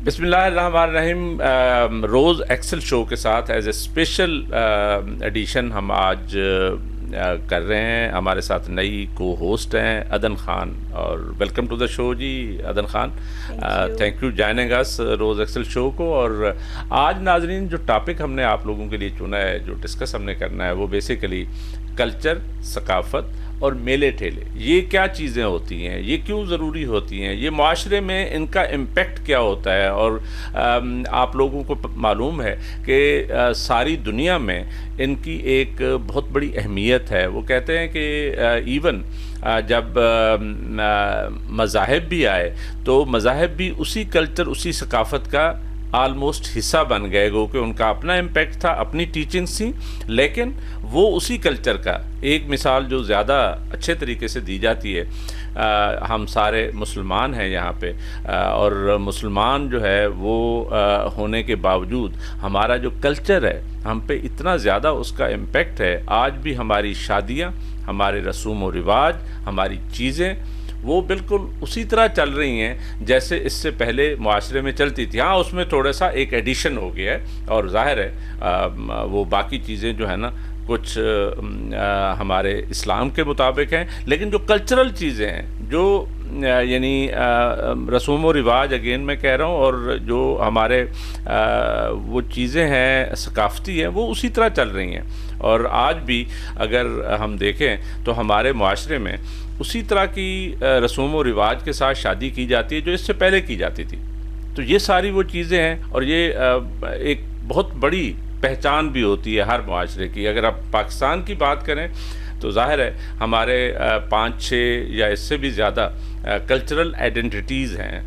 बिस्मिल्लाहिर्रहमानिर्रहीम। रोज़ Excel show के साथ एज ए स्पेशल एडिशन हम आज कर रहे हैं। हमारे साथ नई को होस्ट हैं अदन खान, और welcome to the show ji Adan Khan. Thank you joining us Rose Excel show को। और आज नाजरीन जो टॉपिक हमने आप लोगों के लिए चुना है, जो डिस्कस हमने करना है, वो बेसिकली कल्चर, सकाफ़त और मेले ठेले। ये क्या चीज़ें होती हैं, ये क्यों ज़रूरी होती हैं, ये माशरे में इनका इम्पेक्ट क्या होता है। और आप लोगों को मालूम है कि सारी दुनिया में इनकी एक बहुत बड़ी अहमियत है। वो कहते हैं कि इवन जब मज़ाहिब भी आए तो मज़ाहिब भी उसी कल्चर, उसी सकाफ़त का आलमोस्ट हिस्सा बन गए, क्योंकि उनका अपना इम्पेक्ट था, अपनी टीचिंग्स थी, लेकिन वो उसी कल्चर का एक मिसाल जो ज़्यादा अच्छे तरीके से दी जाती है। हम सारे मुसलमान हैं यहाँ पे, और मुसलमान जो है वो होने के बावजूद हमारा जो कल्चर है, हम पे इतना ज़्यादा उसका इम्पेक्ट है। आज भी हमारी शादियाँ, हमारे रसूम व रिवाज, हमारी चीज़ें वो बिल्कुल उसी तरह चल रही हैं जैसे इससे पहले मुआशरे में चलती थी। हाँ, उसमें थोड़ा सा एक एडिशन हो गया है, और ज़ाहिर है वो बाकी चीज़ें जो है ना कुछ हमारे इस्लाम के मुताबिक हैं, लेकिन जो कल्चरल चीज़ें हैं, जो यानी रसूम व रिवाज, अगेन मैं कह रहा हूँ, और जो हमारे वो चीज़ें हैं सकाफ़ती हैं, वो उसी तरह चल रही हैं। और आज भी अगर हम देखें तो हमारे मुआशरे में उसी तरह की रसूम व रिवाज के साथ शादी की जाती है जो इससे पहले की जाती थी। तो ये सारी वो चीज़ें हैं, और ये एक बहुत बड़ी पहचान भी होती है हर मुआशरे की। अगर आप पाकिस्तान की बात करें तो ज़ाहिर है हमारे 5-6 या इससे भी ज़्यादा कल्चरल आइडेंटिटीज़ हैं।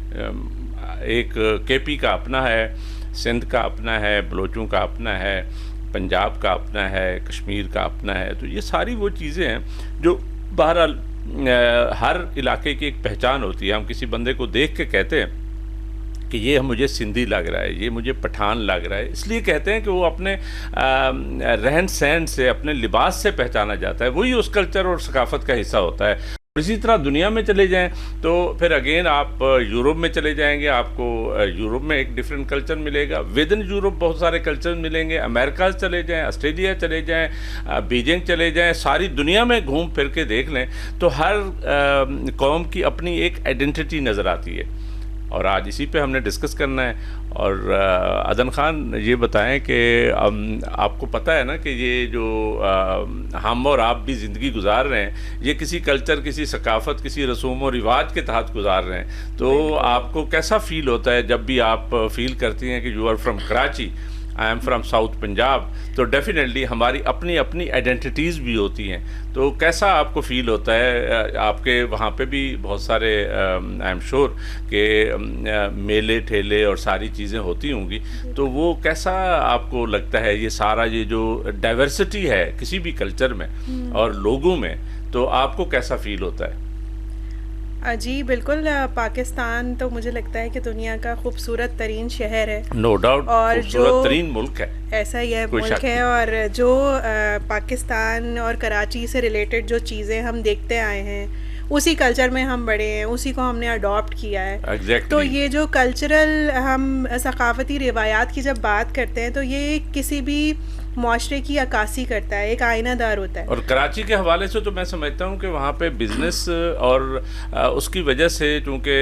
एक केपी का अपना है, सिंध का अपना है, बलोचों का अपना है, पंजाब का अपना है, कश्मीर का अपना है। तो ये सारी वो चीज़ें हैं जो बहरहाल हर इलाके की एक पहचान होती है। हम किसी बंदे को देख के कहते हैं कि ये मुझे सिंधी लग रहा है, ये मुझे पठान लग रहा है, इसलिए कहते हैं कि वो अपने रहन सहन से, अपने लिबास से पहचाना जाता है। वही उस कल्चर और सकाफ़त का हिस्सा होता है। इसी तरह दुनिया में चले जाएं तो फिर अगेन आप यूरोप में चले जाएंगे, आपको यूरोप में एक डिफरेंट कल्चर मिलेगा। विद इन यूरोप बहुत सारे कल्चर मिलेंगे। अमेरिका चले जाएं, ऑस्ट्रेलिया चले जाएं, बीजिंग चले जाएं, सारी दुनिया में घूम फिर के देख लें तो हर कौम की अपनी एक आइडेंटिटी नज़र आती है। और आज इसी पे हमने डिस्कस करना है। और अदन खान ये बताएं कि आपको पता है ना कि ये जो हम और आप भी ज़िंदगी गुजार रहे हैं, ये किसी कल्चर, किसी सकाफ़त, किसी रसूम और रिवाज के तहत गुजार रहे हैं। तो आपको कैसा फ़ील होता है जब भी आप फील करती हैं कि you are from Karachi, I am from south Punjab? तो डेफिनेटली हमारी अपनी अपनी आइडेंटिटीज़ भी होती हैं। तो कैसा आपको फ़ील होता है? आपके वहाँ पे भी बहुत सारे आई एम श्योर कि मेले ठेले और सारी चीज़ें होती होंगी, तो वो कैसा आपको लगता है? ये सारा ये जो डाइवर्सिटी है किसी भी कल्चर में और लोगों में, तो आपको कैसा फ़ील होता है? जी बिल्कुल। पाकिस्तान तो मुझे लगता है कि दुनिया का खूबसूरत तरीन शहर है, नो डाउट, और खूबसूरत तरीन मुल्क है, ऐसा ही है, मुल्क है। और जो पाकिस्तान और कराची से रिलेटेड जो चीज़ें हम देखते आए हैं, उसी कल्चर में हम बड़े हैं, उसी को हमने अडॉप्ट किया है। exactly. तो ये जो कल्चरल, हम सकाफ़ती रिवायात की जब बात करते हैं तो ये किसी भी माशरे की अक्कासी करता है, एक आईनादार होता है। और कराची के हवाले से तो मैं समझता हूँ कि वहाँ पे बिजनेस और उसकी वजह से, चूँकि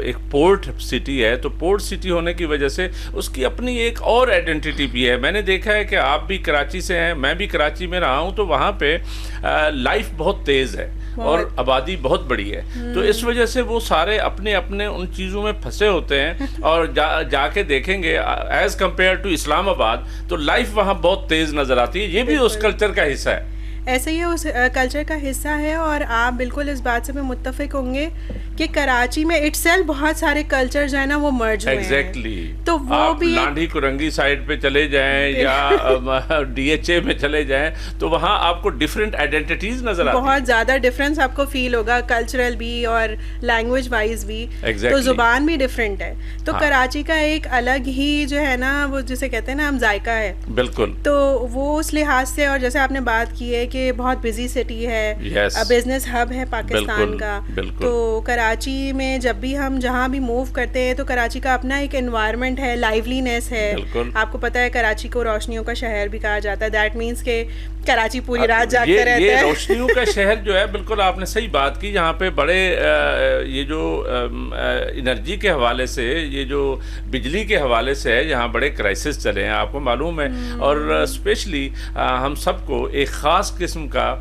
एक पोर्ट सिटी है, तो पोर्ट सिटी होने की वजह से उसकी अपनी एक और आइडेंटिटी भी है। मैंने देखा है कि आप भी कराची से हैं, मैं भी कराची में रहा हूँ, तो वहाँ पे लाइफ बहुत तेज़ है और आबादी बहुत बड़ी है। तो इस वजह से वो सारे अपने अपने उन चीज़ों में फंसे होते हैं। और जाके देखेंगे एज़ कम्पेयर टू इस्लामाबाद, तो लाइफ वहाँ बहुत तेज़ नज़र आती है। ये भी उस कल्चर का हिस्सा है, ऐसे ही उस कल्चर का हिस्सा है। और आप बिल्कुल इस बात से मैं मुत्तफिक होंगे कि कराची में इटसेल्फ बहुत सारे कल्चर जो है ना वो मर्ज हुए हैं। तो वो आप भी लांडी कुरंगी साइड पे चले जाएं या डीएचए में चले जाएं, तो वहाँ आपको डिफरेंट आइडेंटिटीज नजर आती हैं। बहुत ज़्यादा डिफरेंस आपको फील होगा, कल्चरल भी और लैंग्वेज वाइज भी। तो ज़ुबान भी डिफरेंट है। तो कराची का एक अलग ही जो है ना, वो जिसे कहते हैं ना हम, जायका है। बिल्कुल। तो वो उस लिहाज से, और जैसे आपने बात की है कि के बहुत बिजी सिटी है, Yes. बिजनेस हब है पाकिस्तान बिल्कुल, का। बिल्कुल। तो कराची में जब भी हम जहाँ भी मूव करते हैं तो कराची का अपना एक एनवायरनमेंट है, लाइवलीनेस है। बिल्कुल। आपको पता है कराची को रोशनियों का शहर भी कहा जाता है। दैट मीन्स के कराची पूरी रात जागते ये रहता है। रोशनियों का शहर जो है, बिल्कुल आपने सही बात की। यहाँ पे बड़े ये जो एनर्जी के हवाले से, ये जो बिजली के हवाले से है, यहाँ बड़े क्राइसिस चले हैं, आपको मालूम है। और स्पेशली हम सबको एक ख़ास किस्म का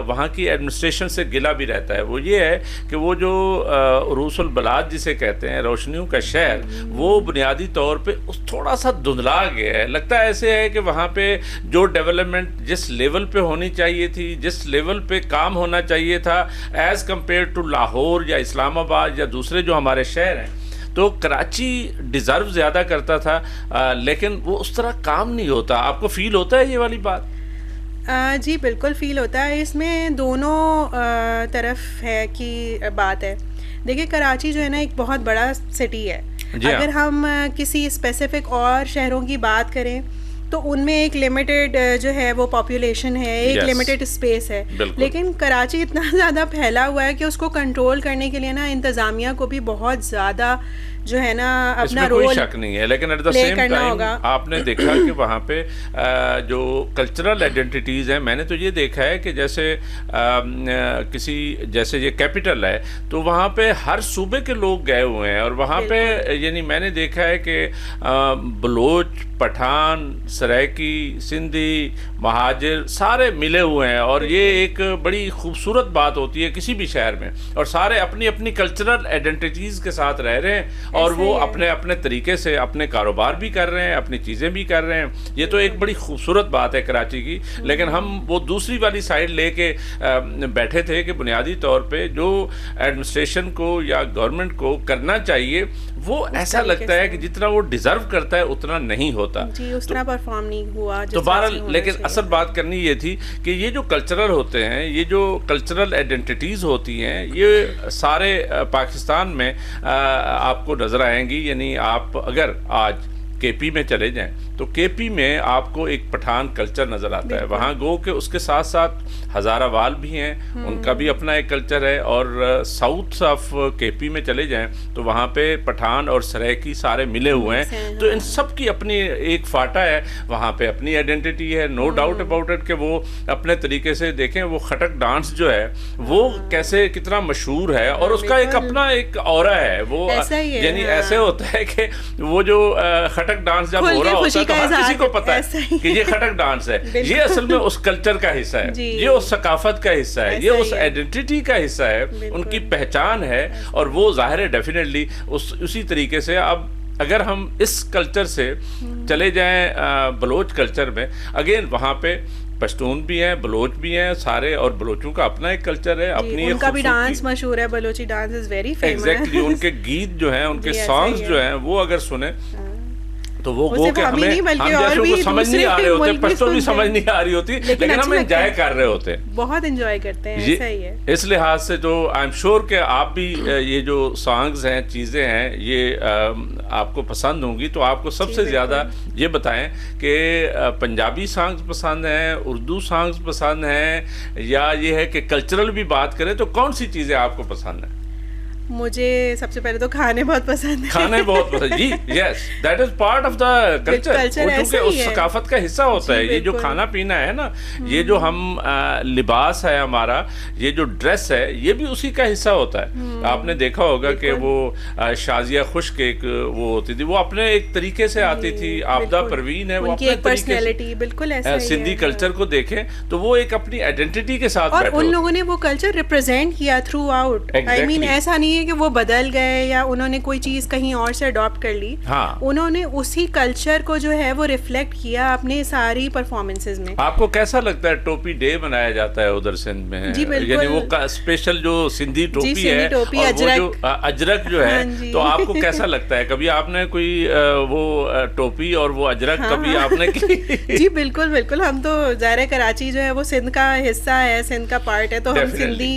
वहाँ की एडमिनिस्ट्रेशन से गिला भी रहता है। वो ये है कि वो जो उरूसुल बलाद जिसे कहते हैं, रोशनियों का शहर, वो बुनियादी तौर पे थोड़ा सा धुंधला गया है। लगता है ऐसे है कि वहाँ पे जो डेवलपमेंट जिस लेवल पे होनी चाहिए थी, जिस लेवल पे काम होना चाहिए था, एज़ कम्पेयर टू लाहौर या इस्लामाबाद या दूसरे जो हमारे शहर हैं, तो कराची डिज़र्व ज़्यादा करता था, लेकिन वो उस तरह काम नहीं होता। आपको फील होता है ये वाली बात? जी बिल्कुल फ़ील होता है। इसमें दोनों तरफ है कि बात है। देखिए कराची जो है ना एक बहुत बड़ा सिटी है। अगर हम किसी स्पेसिफिक और शहरों की बात करें तो उनमें एक लिमिटेड जो है वो पॉपुलेशन है, एक लिमिटेड स्पेस है। लेकिन कराची इतना ज़्यादा फैला हुआ है कि उसको कंट्रोल करने के लिए ना इंतज़ामिया को भी बहुत ज़्यादा जो है ना अपना रोल, कोई शक नहीं है। लेकिन एट द सेम टाइम आपने देखा कि वहाँ पे जो कल्चरल आइडेंटिटीज़ हैं, मैंने तो ये देखा है कि जैसे किसी जैसे ये कैपिटल है तो वहाँ पे हर सूबे के लोग गए हुए हैं। और वहाँ पे यानी मैंने देखा है कि बलोच, पठान, सराइकी, सिंधी, महाजिर सारे मिले हुए हैं। और ये एक बड़ी खूबसूरत बात होती है किसी भी शहर में। और सारे अपनी अपनी कल्चरल आइडेंटिटीज़ के साथ रह रहे हैं और वो अपने अपने तरीके से अपने कारोबार भी कर रहे हैं, अपनी चीज़ें भी कर रहे हैं। ये तो एक बड़ी खूबसूरत बात है कराची की। लेकिन हम वो दूसरी वाली साइड लेके बैठे थे कि बुनियादी तौर पे जो एडमिनिस्ट्रेशन को या गवर्नमेंट को करना चाहिए वो ऐसा लगता है कि जितना वो डिज़र्व करता है उतना नहीं होता जी, उस तरह परफॉर्म नहीं हुआ। तो बहरहाल, लेकिन असल बात करनी ये थी कि ये जो कल्चरल होते हैं, ये जो कल्चरल आइडेंटिटीज़ होती हैं, ये सारे पाकिस्तान में आपको नज़र आएंगी। यानी आप अगर आज केपी में चले जाएं तो केपी में आपको एक पठान कल्चर नज़र आता है। वहाँ गो के उसके साथ साथ हज़ारावाल भी हैं, उनका भी अपना एक कल्चर है। और साउथ ऑफ केपी में चले जाएं तो वहाँ पे पठान और सराइकी सारे मिले हुए हैं। तो इन सब की अपनी एक फाटा है, वहाँ पे अपनी आइडेंटिटी है, नो डाउट अबाउट इट। कि वो अपने तरीके से देखें, वो खटक डांस जो है वो कैसे कितना मशहूर है और उसका एक अपना एक ऑरा है। वो यानी ऐसे होता है कि वो जो खटक डांस जब हो रहा होता है तो हर किसी को पता है कि ये खटक डांस है। ये असल में उस कल्चर का हिस्सा है, ये उस सकाफत का हिस्सा है, ये उस आइडेंटिटी का हिस्सा है, उनकी पहचान है। और वो जाहिर है डेफिनेटली उसी तरीके से। अब अगर हम इस कल्चर से चले जाएं बलोच कल्चर में, अगेन वहाँ पे पश्तून भी हैं, बलोच भी हैं सारे, और बलोचों का अपना एक कल्चर है, अपनी उनका भी डांस मशहूर है। Balochi dance is very famous. Exactly. उनके गीत जो हैं, उनके सॉन्ग्स जो हैं, वो अगर सुने तो वो गो के हमें हम जैसों को समझ नहीं आ रहे होते, पश्तो भी समझ नहीं आ रही होती, लेकिन हम एंजॉय कर रहे होते हैं, बहुत एंजॉय करते हैं। ऐसा ही है। इस लिहाज से जो आई एम श्योर कि आप भी ये जो सॉन्ग्स हैं, चीज़ें हैं, ये आपको पसंद होंगी। तो आपको सबसे ज़्यादा ये बताएं कि पंजाबी सॉन्ग्स पसंद हैं, उर्दू सॉन्ग्स पसंद हैं, या ये है कि कल्चरल भी बात करें तो कौन सी चीज़ें आपको पसंद हैं? मुझे सबसे पहले तो खाने बहुत पसंद है। खाने बहुत पसंद, जी, yes, that is part of the culture. क्योंकि उस सकाफत का हिस्सा होता है। ये जो खाना पीना है ना, ये जो हम लिबास है हमारा, ये जो ड्रेस है, ये भी उसी का हिस्सा होता है। आपने देखा होगा कि वो शाजिया खुश्क एक वो होती थी, वो अपने एक तरीके से आती थी। आपदा परवीन है, वो अपने पर्सनैलिटी बिल्कुल ऐसा ही सिंधी कल्चर को देखें तो वो एक अपनी आइडेंटिटी के साथ, और उन लोगों ने वो कल्चर रिप्रेजेंट किया थ्रू आउट। आई मीन ऐसा नहीं है कि वो बदल गए या उन्होंने कोई चीज कहीं और से अडॉप्ट कर ली। हाँ। उन्होंने उसी कल्चर को जो है वो रिफ्लेक्ट किया अपने सारी परफॉर्मेंसेस में। आपको कैसा लगता है टोपी डे मनाया जाता है उधर सिंध में? जी बिल्कुल। यानी वो स्पेशल जो सिंधी टोपी है, टोपी, और अजरक। वो जो अजरक जो है, तो आपको कैसा लगता है? कभी आपने कोई वो टोपी और वो अजरक कभी आपने की? जी बिल्कुल बिल्कुल। हम तो ज़ाहिर कराची जो है वो सिंध का हिस्सा है, सिंध का पार्ट है, तो हम सिंधी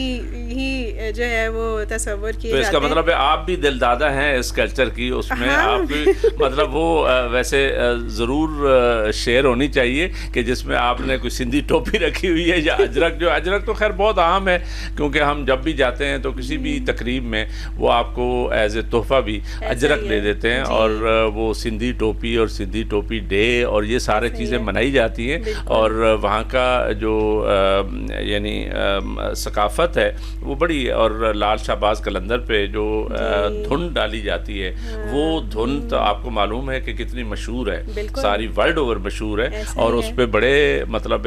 ही जो है वो तस्वुर किए तो जाते इसका हैं। मतलब है आप भी दिलदादा हैं इस कल्चर की, उसमें हाँ। आप भी मतलब वो वैसे ज़रूर शेयर होनी चाहिए कि जिसमें आपने कोई सिंधी टोपी रखी हुई है या अजरक, जो अजरक तो खैर बहुत आम है क्योंकि हम जब भी जाते हैं तो किसी भी तकरीब में वो आपको एज ए तोहफा भी अजरक ही दे है। देते हैं जी। और वो सिंधी टोपी और सिंधी टोपी डे और ये सारे ऐसा ही चीज़ें है। मनाई जाती हैं बिल्कुल। और वहाँ का जो यानी सकाफत है वो बड़ी, और लाल शाहबाज कलंदर पे जो जी। धुन डाली जाती है वो धुन तो आपको मालूम है कि कितनी मशहूर है, बिल्कुल। सारी वर्ल्ड ओवर मशहूर है ऐसा और ही उस है। पे बड़े मतलब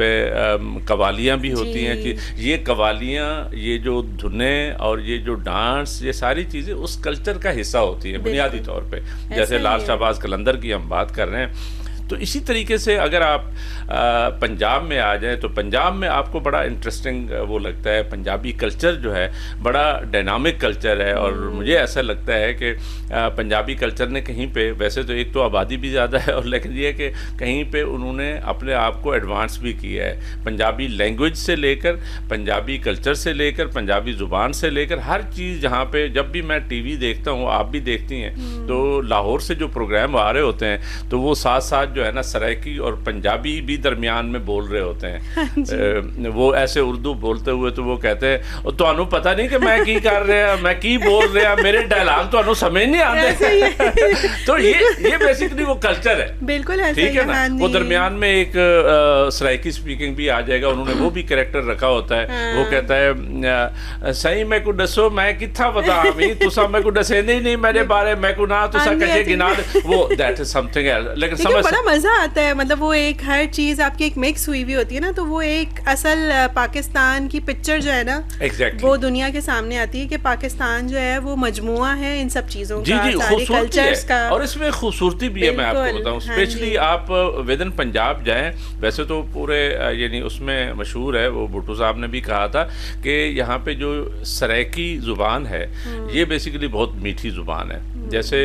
कवालियाँ भी होती हैं जी। कि ये कवालियाँ, ये जो धुनें और ये जो डांस, ये सारी चीज़ें उस कल्चर का हिस्सा होती हैं बुनियादी तौर पे। जैसे ही लाल है। शाहबाज कलंदर की हम बात कर रहे हैं, तो इसी तरीके से अगर आप पंजाब में आ जाएं तो पंजाब में आपको बड़ा इंटरेस्टिंग वो लगता है। पंजाबी कल्चर जो है बड़ा डायनामिक कल्चर है और मुझे ऐसा लगता है कि पंजाबी कल्चर ने कहीं पे, वैसे तो एक तो आबादी भी ज़्यादा है और लेकिन ये कि कहीं पे उन्होंने अपने आप को एडवांस भी किया है। पंजाबी लैंग्वेज से लेकर, पंजाबी कल्चर से लेकर, पंजाबी ज़ुबान से लेकर हर चीज़, जहाँ पे जब भी मैं टीवी देखता हूँ, आप भी देखती हैं, तो लाहौर से जो प्रोग्राम आ रहे होते हैं तो वो साथ साथ जो है ना सराइकी और पंजाबी भी दरमियान में बोल रहे होते हैं। वो ऐसे उर्दू बोलते हुए तो वो कहते हैं और तुहानू पता नहीं कि मैं की कर रहा, मैं की बोल रहा, मेरे डायलॉग तुहानू समझ नहीं आते। तो ये बेसिकली वो कल्चर है। बिल्कुल ऐसा ठीक ही है ना। हाँ वो जी। दरमियान में एक सराइकी स्पीकिंग भी आ जाएगा, उन्होंने वो भी कैरेक्टर रखा होता है। वो कहता है सही मैं को दसो मैं किथा बता मी तुसा मैं को दसे नहीं मेरे बारे मैं को ना तुसा कहे गिना वो दैट इज समथिंग एल्स। लेकिन समझ बड़ा मजा आता है, मतलब वो एक हर चीज आपकी एक मिक्स हुई हुई होती है ना, तो वो एक असल पाकिस्तान की पिक्चर जो है ना Exactly. वो दुनिया के सामने आती है कि पाकिस्तान जो है वो मजमुआ है इन सब चीजों जी का, जी सारे खूबसूरती कल्चर्स का। है और इसमें खूबसूरती भी है। मैं आपको बिल्कुल, बताऊं हाँ स्पेशली जी। आप विद इन पंजाब जाएं, वैसे तो पूरे यानी उसमें मशहूर है, वो भुट्टो साहब ने भी कहा था कि यहाँ पे जो सराइकी ज़ुबान है ये बेसिकली बहुत मीठी ज़ुबान है। जैसे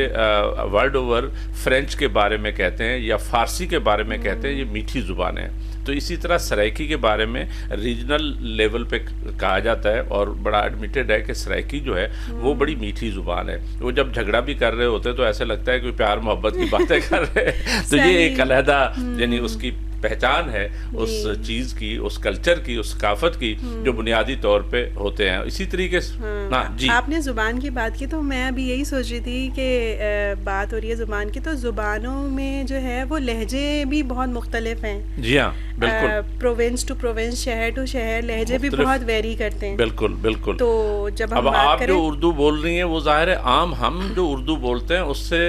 वर्ल्ड ओवर फ्रेंच के बारे में कहते हैं या फारसी के बारे में कहते हैं ये मीठी ज़ुबान है, तो इसी तरह सराइकी के बारे में रीजनल लेवल पे कहा जाता है और बड़ा एडमिटेड है कि सराइकी जो है वो बड़ी मीठी ज़ुबान है। वो जब झगड़ा भी कर रहे होते तो ऐसा लगता है कि प्यार मोहब्बत की बातें कर रहे हैं। तो ये एक अलहदा यानी उसकी पहचान है उस चीज़ की, उस कल्चर की, उस सकाफत की जो बुनियादी तौर पे होते हैं। इसी तरीके से ना जी आपने ज़ुबान की बात की तो मैं अभी यही सोच रही थी कि बात हो रही है ज़ुबान की, तो ज़ुबानों में जो है वो लहजे भी बहुत मुख्तलिफ हैं। जी हाँ बिल्कुल। प्रोविंस टू प्रोविंस, शहर टू शहर लहजे भी बहुत वेरी करते हैं। बिल्कुल बिल्कुल। तो जब हम अब बात आप करें जो उर्दू बोल रही हैं वो जाहिर है आम हम जो उर्दू बोलते हैं उससे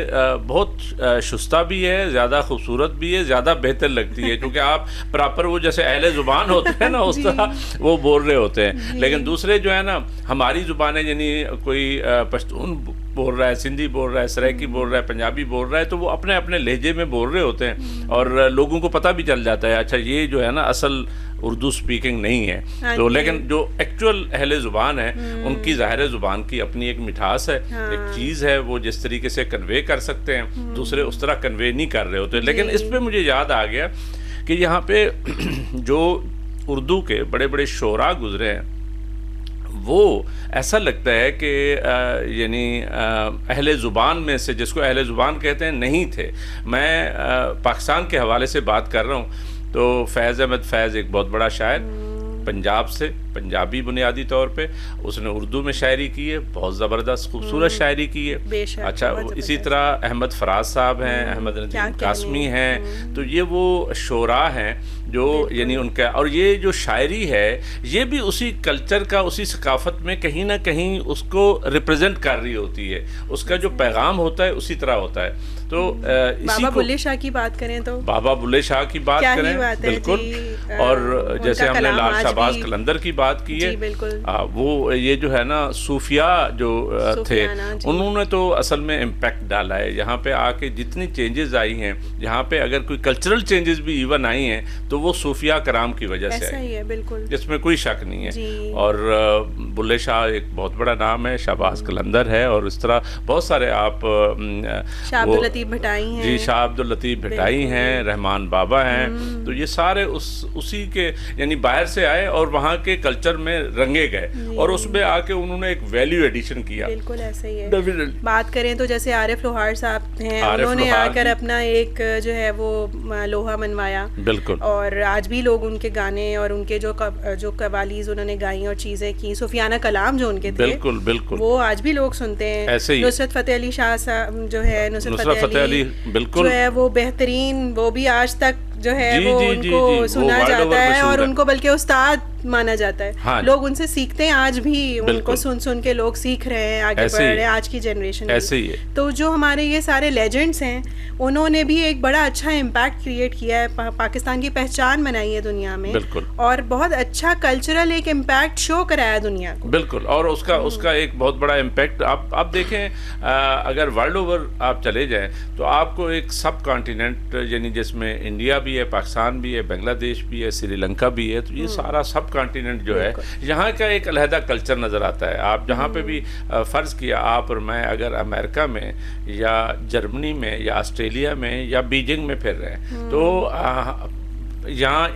बहुत शुस्ता भी है, ज़्यादा खूबसूरत भी है, ज़्यादा बेहतर लगती है क्योंकि आप प्रॉपर वो जैसे अहले ज़ुबान होते हैं ना उस तरह वो बोल रहे होते हैं। लेकिन दूसरे जो है ना हमारी ज़ुबानें, यानी कोई पश्तून बोल रहा है, सिंधी बोल रहा है, सराइकी बोल रहा है, पंजाबी बोल रहा है, तो वो अपने अपने लहजे में बोल रहे होते हैं और लोगों को पता भी चल जाता है अच्छा ये जो है ना असल उर्दू स्पीकिंग नहीं है। तो लेकिन जो एक्चुअल अहले ज़ुबान है उनकी ज़ाहिर ज़ुबान की अपनी एक मिठास है, एक चीज़ है, वो जिस तरीके से कन्वे कर सकते हैं दूसरे उस तरह कन्वे नहीं कर रहे होते। लेकिन इस पर मुझे याद आ गया कि यहाँ पे जो उर्दू के बड़े बड़े शोरा गुजरे हैं वो ऐसा लगता है कि यानी अहले ज़ुबान में से, जिसको अहले ज़ुबान कहते हैं, नहीं थे। मैं पाकिस्तान के हवाले से बात कर रहा हूँ तो फैज़ अहमद फैज़ एक बहुत बड़ा शायर पंजाब से, पंजाबी बुनियादी तौर पे, उसने उर्दू में शायरी की है, बहुत ज़बरदस्त खूबसूरत शायरी की है। अच्छा इसी तरह अहमद फराज साहब हैं, अहमद नदीम कासमी हैं, तो ये वो शोरा हैं जो यानी उनका, और ये जो शायरी है ये भी उसी कल्चर का, उसी सकाफत में कहीं ना कहीं उसको रिप्रेजेंट कर रही होती है, उसका जो पैगाम होता है उसी तरह होता है। तो बाबा बुल्ले शाह की बात करें तो बाबा बुल्ले शाह की बात करें बिल्कुल, और जैसे हमने लाल शाहबाज कलंदर की बात की है, वो ये जो है ना सूफिया जो थे उन्होंने तो असल में इम्पैक्ट डाला है यहाँ पे आके। जितनी चेंजेस आई हैं यहाँ पे, अगर कोई कल्चरल चेंजेस भी इवन आई हैं तो वो सूफिया कराम की वजह से आई है, बिल्कुल, जिसमें कोई शक नहीं है। और बुल्ले शाह एक बहुत बड़ा नाम है, शाहबाज कलंदर है, और इस तरह बहुत सारे आप शाह अब्दुल लतीफ़ भटाई हैं, जी शाह अब्दुल लतीफ़ भटाई हैं, रहमान बाबा हैं, तो ये सारे उसी के यानी बाहर से आए और वहाँ के कल्चर में रंगे गए और उसमें आके उन्होंने एक वैल्यू एडिशन किया। बिल्कुल ऐसा ही है। बात करें तो जैसे आरिफ लोहार साहब हैं, उन्होंने आकर अपना एक जो है वो लोहा मनवाया। बिल्कुल। और आज भी लोग उनके गाने और उनके जो कवालीज उन्होंने गाई और चीजें की, सुफियाना कलाम जो उनके थे, बिल्कुल बिल्कुल, वो आज भी लोग सुनते हैं। ऐसे ही नुसरत फतेह अली शाह साहब जो है, नुसरत फतेह अली बिल्कुल जो है वो बेहतरीन, वो भी आज तक जो है वो उनको सुना जाता है और उनको बल्कि उस्ताद माना जाता है। हाँ, लोग उनसे सीखते हैं, आज भी उनको सुन सुन के लोग सीख रहे हैं, आगे बढ़ रहे हैं आज की जनरेशन। ऐसे ही है। तो जो हमारे ये सारे लेजेंड्स हैं, उन्होंने भी एक बड़ा अच्छा इम्पैक्ट क्रिएट किया है, पाकिस्तान की पहचान बनाई है दुनिया में, और बहुत अच्छा कल्चरल एक इम्पैक्ट शो कराया दुनिया को। बिल्कुल। और उसका एक बहुत बड़ा इम्पैक्ट आप देखें, अगर वर्ल्ड ओवर आप चले जाएं तो आपको एक सब कॉन्टिनेंट, यानी जिसमें इंडिया भी है, पाकिस्तान भी है, बांग्लादेश भी है, श्रीलंका भी है, तो ये सारा सब कॉन्टिनेंट जो है, यहाँ का एक अलहदा कल्चर नज़र आता है। आप जहाँ पे भी फ़र्ज़ किया, आप और मैं अगर अमेरिका में या जर्मनी में या ऑस्ट्रेलिया में या बीजिंग में फिर रहे हैं, तो यहाँ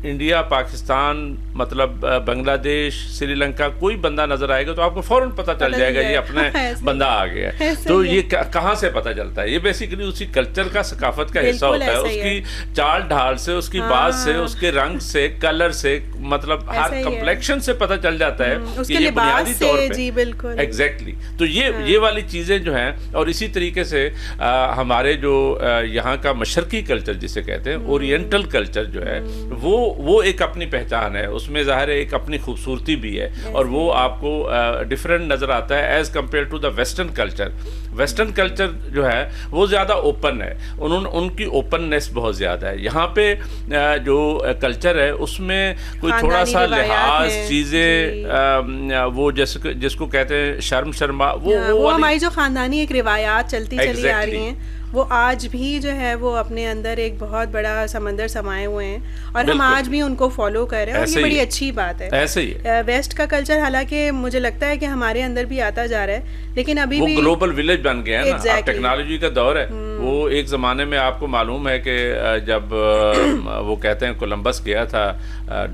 इंडिया, पाकिस्तान, मतलब बांग्लादेश, श्रीलंका, कोई बंदा नजर आएगा तो आपको फौरन पता चल जाएगा ये अपने बंदा आ गया। तो ये कहाँ से पता चलता है? ये बेसिकली उसी कल्चर का, सकाफत का हिस्सा होता है, उसकी चाल ढाल से, उसकी बात से, उसके रंग से, कलर से, मतलब हर कम्प्लेक्शन से पता चल जाता है कि ये बुनियादी तौर पे। एग्जैक्टली। तो ये वाली चीजें जो हैं, और इसी तरीके से हमारे जो यहाँ का मशरकी कल्चर जिसे कहते हैं, ओरिएंटल कल्चर जो है, वो एक अपनी पहचान है, उसमें ज़ाहिर है एक अपनी खूबसूरती भी है, और वो आपको डिफरेंट नज़र आता है as compare to the western culture. Western culture जो है वो ज़्यादा ओपन है, उनकी ओपननेस बहुत ज़्यादा है। यहाँ पे जो कल्चर है उसमें कोई थोड़ा सा लिहाज, चीज़ें, वो जिसको कहते हैं शर्मा, वो हमारी जो ख़ानदानी एक रिवायात चलती चली आ रही हैं, वो आज भी जो है वो अपने अंदर एक बहुत बड़ा समंदर समाये हुए हैं, और हम आज भी उनको फॉलो कर रहे हैं, और ये बड़ी अच्छी बात है। ऐसे ही है। वेस्ट का कल्चर हालांकि मुझे लगता है कि हमारे अंदर भी आता जा रहा है, लेकिन अभी भी ग्लोबल विलेज बन गया है ना, टेक्नोलॉजी का दौर है। वो एक ज़माने में आपको मालूम है कि जब वो कहते हैं कोलंबस गया था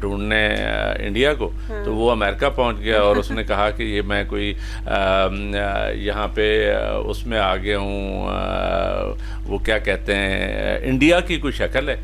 ढूंढने इंडिया को, तो वो अमेरिका पहुंच गया और उसने कहा कि ये मैं कोई यहाँ पे उसमें आ गया हूँ, वो क्या कहते हैं, इंडिया की कोई शक्ल है।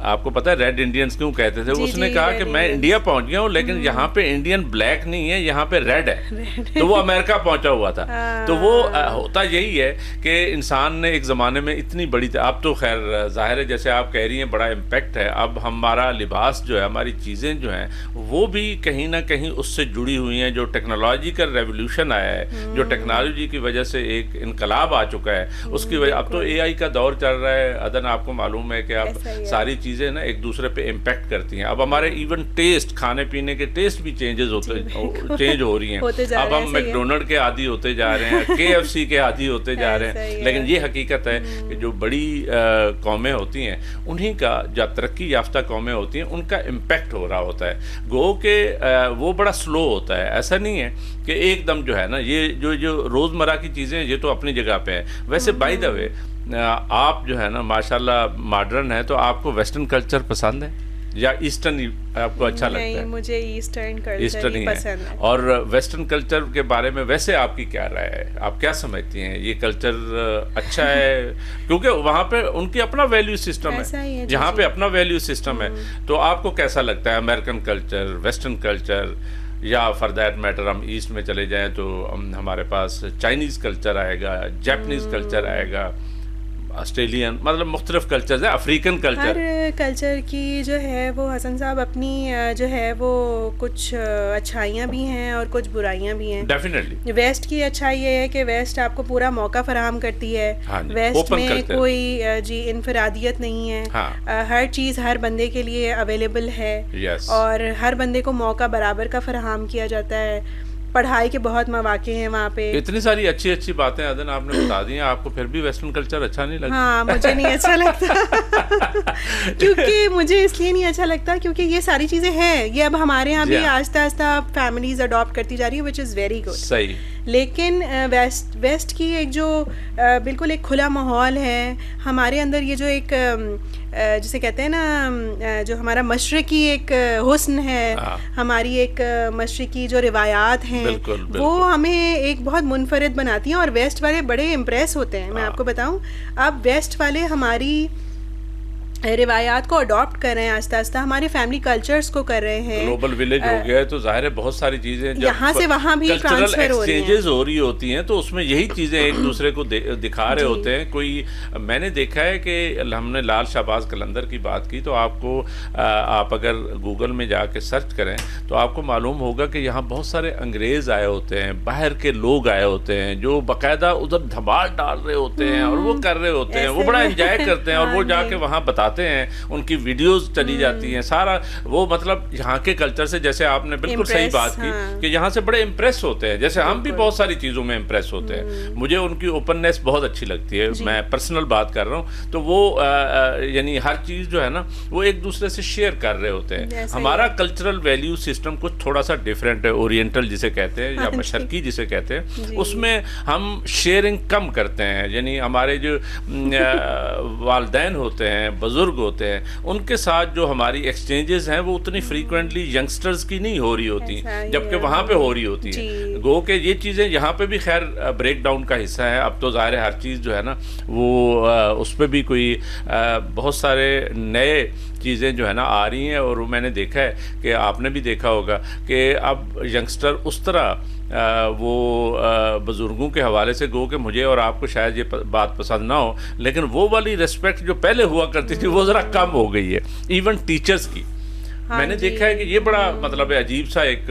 आपको पता है रेड इंडियंस क्यों कहते थे? उसने कहा कि मैं इंडिया पहुंच गया हूँ, लेकिन यहाँ पे इंडियन ब्लैक नहीं है, यहाँ पे रेड है। तो वो अमेरिका पहुंचा हुआ था। तो वो होता यही है कि इंसान ने एक ज़माने में इतनी बड़ी, अब तो खैर जाहिर है जैसे आप कह रही हैं बड़ा इम्पैक्ट है, अब हमारा लिबास जो है, हमारी चीज़ें जो हैं, वो भी कहीं ना कहीं उससे जुड़ी हुई हैं। जो टेक्नोलॉजिकल रेवोल्यूशन आया है, जो टेक्नोलॉजी की वजह से एक इनकलाब आ चुका है, उसकी वजह, अब तो एआई का दौर चल रहा है अदन, आपको मालूम है कि अब सारी चीज़ें ना एक दूसरे पे इम्पैक्ट करती हैं। अब हमारे इवन टेस्ट, खाने पीने के टेस्ट भी चेंज हो रही हैं। अब हम मैकडोनल्ड के आदी होते जा रहे हैं, KFC के आदी होते जा रहे हैं। लेकिन ये हकीकत है कि जो बड़ी कौमें होती हैं, उन्हीं का, जो तरक्की याफ्ता कौमें होती हैं, उनका इम्पैक्ट हो रहा होता है। गो के वो बड़ा स्लो होता है। ऐसा नहीं है कि एकदम जो है ना, ये जो रोज़मर्रा की चीज़ें, ये तो अपनी जगह पे है। वैसे बाय द वे, आप जो है ना माशाल्लाह मॉडर्न है, तो आपको वेस्टर्न कल्चर पसंद है या ईस्टर्न आपको अच्छा लगता है? मुझे ईस्टर्न कल्चर ही पसंद है। और वेस्टर्न कल्चर के बारे में वैसे आपकी क्या राय है? आप क्या समझती हैं, ये कल्चर अच्छा है? क्योंकि वहाँ पे उनकी अपना वैल्यू सिस्टम है, यहाँ पे अपना वैल्यू सिस्टम है। तो आपको कैसा लगता है अमेरिकन कल्चर, वेस्टर्न कल्चर, या फॉर दैट मैटर हम ईस्ट में चले जाएं तो हमारे पास चाइनीज़ कल्चर आएगा, जापानीज़ कल्चर आएगा, ऑस्ट्रेलियन, मतलब मुख्तलिफ कल्चर है, अफ्रीकन कल्चर। हर कल्चर की जो है वो हसन साहब अपनी जो है वो कुछ अच्छाइयाँ भी हैं और कुछ बुराइयाँ भी हैं। डेफिनेटली। वेस्ट की अच्छाई ये है कि वेस्ट आपको पूरा मौका फराहम करती है। हाँ, वेस्ट में कोई जी इनफरादियत नहीं है। हाँ। हर चीज़ हर बंदे के लिए अवेलेबल है। और हर बंदे को मौका बराबर का फराहम किया जाता है। पढ़ाई के बहुत मौके हैं वहाँ पे। इतनी सारी अच्छी अच्छी बातें अदन आपने बता दी हैं, आपको फिर भी वेस्टर्न कल्चर अच्छा नहीं लगता? हाँ, मुझे नहीं अच्छा लगता। क्योंकि मुझे इसलिए नहीं अच्छा लगता क्योंकि ये सारी चीज़ें हैं, ये अब हमारे यहाँ भी आस्ता आस्ता फैमिलीज अडॉप्ट करती जा रही है, विच इज़ वेरी गुड। सही। लेकिन वेस्ट की एक जो बिल्कुल एक खुला माहौल है, हमारे अंदर ये जो एक जिसे कहते हैं ना, जो हमारा मशरकी एक हुस्न है, हमारी एक मशरकी जो रिवायात हैं, बिल्कुल, बिल्कुल। वो हमें एक बहुत मुनफरिद बनाती हैं और वेस्ट वाले बड़े इम्प्रेस होते हैं। मैं आपको बताऊं, अब वेस्ट वाले हमारी रिवायात को अडॉप्ट कर रहे हैं, आस्ता आस्ता हमारे फैमिली कल्चर्स को कर रहे हैं। ग्लोबल विलेज हो गया है तो जाहिर है बहुत सारी चीजें यहाँ से वहाँ भी ट्रांसफर हो रही हैं, एक्सचेंजेस हो रही होती हैं, तो उसमें यही चीजें एक दूसरे को दिखा रहे होते हैं। कोई मैंने देखा है कि हमने लाल शाहबाज कलंदर की बात की, तो आपको आप अगर गूगल में जाके सर्च करें तो आपको मालूम होगा कि यहाँ बहुत सारे अंग्रेज आए होते हैं, बाहर के लोग आए होते हैं जो बाकायदा उधर धमाल डाल रहे होते हैं और वो कर रहे होते हैं, वो बड़ा एंजॉय करते हैं और वो जाके वहाँ बताते हैं, उनकी वीडियोस चली जाती हैं, सारा वो मतलब यहाँ के कल्चर से, जैसे आपने बिल्कुल सही बात की कि यहाँ से बड़े इम्प्रेस होते हैं, जैसे हम भी बहुत सारी चीज़ों में इम्प्रेस होते हैं। मुझे उनकी ओपननेस बहुत अच्छी लगती है, मैं पर्सनल बात कर रहा हूँ, तो वो यानी हर चीज़ जो है ना वो एक दूसरे से शेयर कर रहे होते हैं। हमारा कल्चरल वैल्यू सिस्टम कुछ थोड़ा सा डिफरेंट है, ओरिएंटल जिसे कहते हैं या मशरकी जिसे कहते हैं, उसमें हम शेयरिंग कम करते हैं। यानी हमारे जो वालिदैन होते हैं, बुजुर्ग होते हैं, उनके साथ जो हमारी एक्सचेंजेस हैं वो उतनी फ्रीक्वेंटली यंगस्टर्स की नहीं हो रही होती, जबकि वहाँ पे हो रही होती है। गो के ये चीज़ें यहाँ पे भी खैर ब्रेक डाउन का हिस्सा है। अब तो ज़ाहिर है हर चीज़ जो है ना वो उस पर भी कोई बहुत सारे नए चीज़ें जो है ना आ रही हैं, और मैंने देखा है कि आपने भी देखा होगा कि अब यंगस्टर उस तरह वो बुज़ुर्गों के हवाले से गो के मुझे और आपको शायद ये बात पसंद ना हो, लेकिन वो वाली रिस्पेक्ट जो पहले हुआ करती थी वो ज़रा कम हो गई है, इवन टीचर्स की। मैंने देखा है कि ये बड़ा मतलब अजीब सा एक